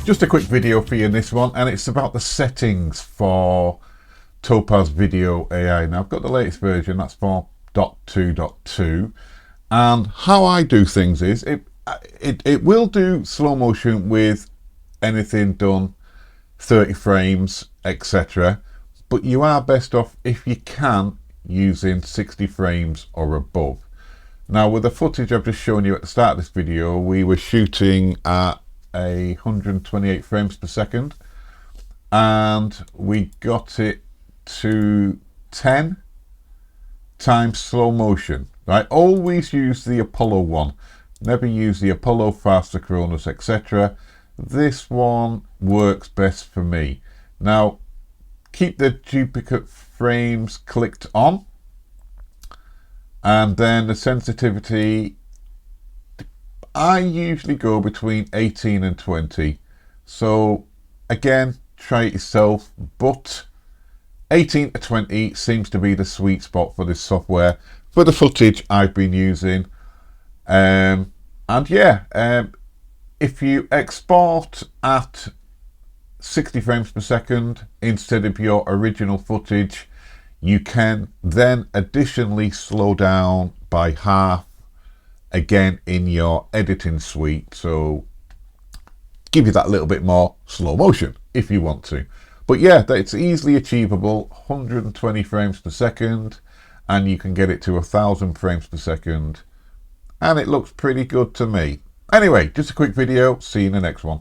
Just a quick video for you in this one, and it's about the settings for Topaz Video AI. Now I've got the latest version, that's 4.2.2, and how I do things is it will do slow motion with anything done 30 frames, etc. But you are best off, if you can, using 60 frames or above. Now with the footage I've just shown you at the start of this video, we were shooting at 128 frames per second, and we got it to 10 times slow motion. Right, always use the Apollo one, never use the Apollo, Faster, Chronos, etc. This one works best for me. Now keep the duplicate frames clicked on, and then the sensitivity, I usually go between 18 and 20. So again, try it yourself, but 18 to 20 seems to be the sweet spot for this software for the footage I've been using. And yeah, if you export at 60 frames per second instead of your original footage, you can then additionally slow down by half again in your editing suite, so give you that little bit more slow motion if you want to. But yeah, it's easily achievable, 120 frames per second, and you can get it to 1000 frames per second, and it looks pretty good to me. Anyway, just a quick video, see you in the next one.